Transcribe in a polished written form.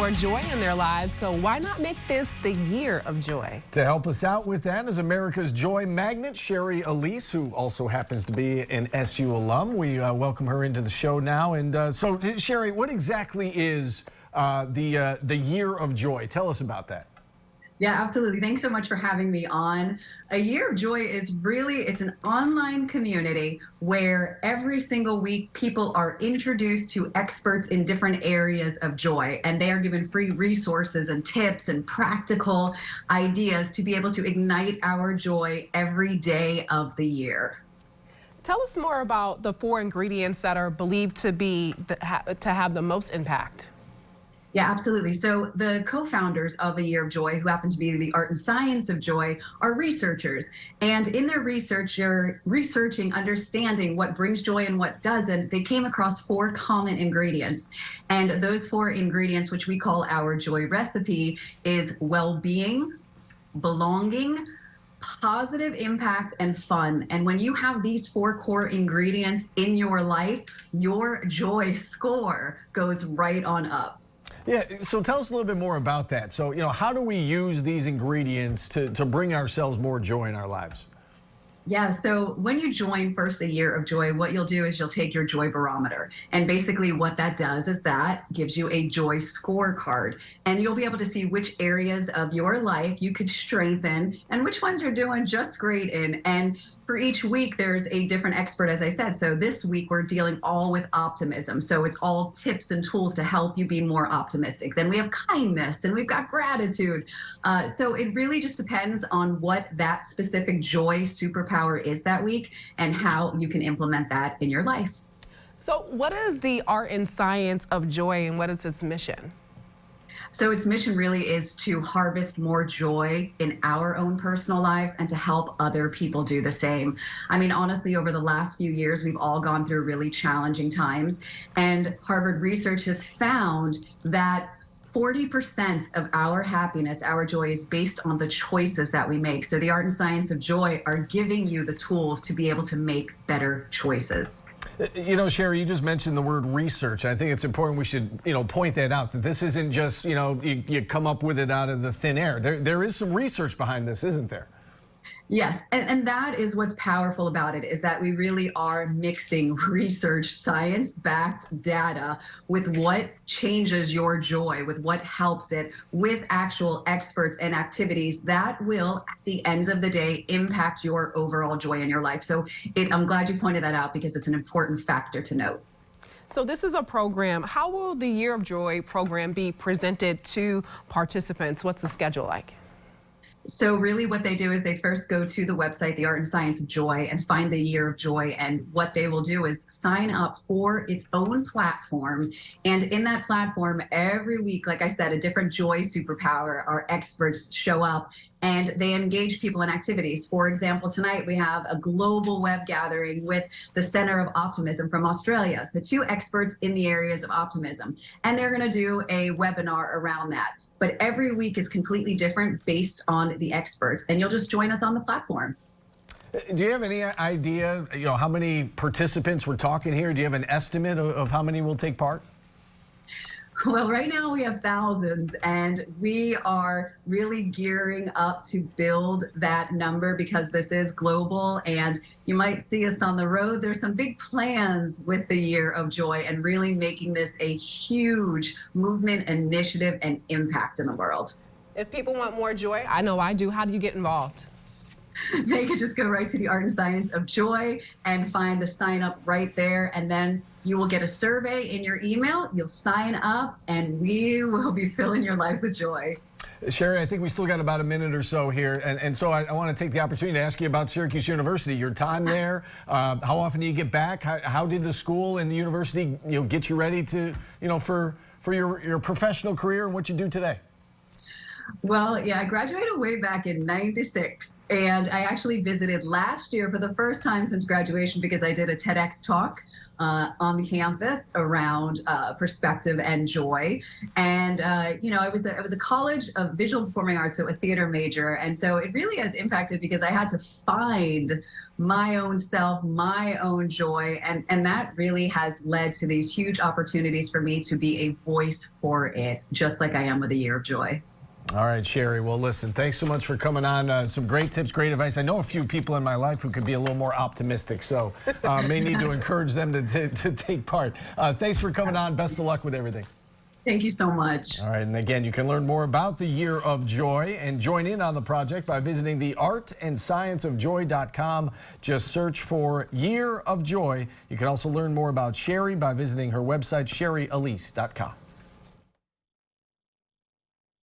more joy in their lives, so why not make this the year of joy? To help us out with that is America's Joy Magnet, Shari Alyse, who also happens to be an SU alum. We welcome her into the show now. And so, Shari, what exactly is the Year of Joy? Tell us about that. Yeah, absolutely. Thanks so much for having me on. A Year of Joy is really, it's an online community where every single week people are introduced to experts in different areas of joy, and they are given free resources and tips and practical ideas to be able to ignite our joy every day of the year. Tell us more about the 4 ingredients that are believed to have the most impact. Yeah, absolutely. So the co-founders of A Year of Joy, who happen to be the art and science of joy, are researchers. And in their research, they're researching, understanding what brings joy and what doesn't. They came across 4 common ingredients. And those 4 ingredients, which we call our joy recipe, is well-being, belonging, positive impact, and fun. And when you have these 4 core ingredients in your life, your joy score goes right on up. Yeah, so tell us a little bit more about that. So, how do we use these ingredients to bring ourselves more joy in our lives? Yeah, so when you join first A Year of Joy, what you'll do is you'll take your joy barometer. And basically what that does is that gives you a joy scorecard. And you'll be able to see which areas of your life you could strengthen and which ones you're doing just great in. And for each week, there's a different expert, as I said. So this week, we're dealing all with optimism. So it's all tips and tools to help you be more optimistic. Then we have kindness, and we've got gratitude. So it really just depends on what that specific joy superpower is that week and how you can implement that in your life. So what is the art and science of joy, and what is its mission? So its mission really is to harvest more joy in our own personal lives and to help other people do the same. I mean, honestly, over the last few years, we've all gone through really challenging times, and Harvard research has found that 40% of our happiness, our joy, is based on the choices that we make. So the art and science of joy are giving you the tools to be able to make better choices. Shari, you just mentioned the word research. I think it's important we should, point that out, that this isn't just, you come up with it out of the thin air. There is some research behind this, isn't there? Yes, and that is what's powerful about it, is that we really are mixing research, science-backed data with what changes your joy, with what helps it, with actual experts and activities that will, at the end of the day, impact your overall joy in your life. So I'm glad you pointed that out, because it's an important factor to note. So this is a program. How will the Year of Joy program be presented to participants? What's the schedule like? So really what they do is they first go to the website, The Art and Science of Joy, and find the Year of Joy. And what they will do is sign up for its own platform. And in that platform, every week, like I said, a different joy superpower, our experts show up and they engage people in activities. For example, tonight we have a global web gathering with the Center of Optimism from Australia. So 2 experts in the areas of optimism. And they're going to do a webinar around that. But every week is completely different based on the experts. And you'll just join us on the platform. Do you have any idea, how many participants we're talking here? Do you have an estimate of how many will take part? Well, right now we have thousands, and we are really gearing up to build that number, because this is global, and you might see us on the road. There's some big plans with the Year of Joy and really making this a huge movement, initiative, and impact in the world. If people want more joy, I know I do. How do you get involved? They could just go right to the Art and Science of Joy and find the sign up right there. And then you will get a survey in your email. You'll sign up and we will be filling your life with joy. Shari, I think we still got about a minute or so here. And so I want to take the opportunity to ask you about Syracuse University, your time there. How often do you get back? How did the school and the university get you ready to, for your professional career and what you do today? Well, yeah, I graduated way back in '96, and I actually visited last year for the first time since graduation because I did a TEDx talk on campus around perspective and joy. And I was a college of visual performing arts, so a theater major, and so it really has impacted because I had to find my own self, my own joy, and that really has led to these huge opportunities for me to be a voice for it, just like I am with a Year of Joy. All right, Shari. Well, listen, thanks so much for coming on. Some great tips, great advice. I know a few people in my life who could be a little more optimistic, so may need to encourage them to take part. Thanks for coming on. Best of luck with everything. Thank you so much. All right, and again, you can learn more about the Year of Joy and join in on the project by visiting the artandscienceofjoy.com. Just search for Year of Joy. You can also learn more about Shari by visiting her website, ShariAlyse.com.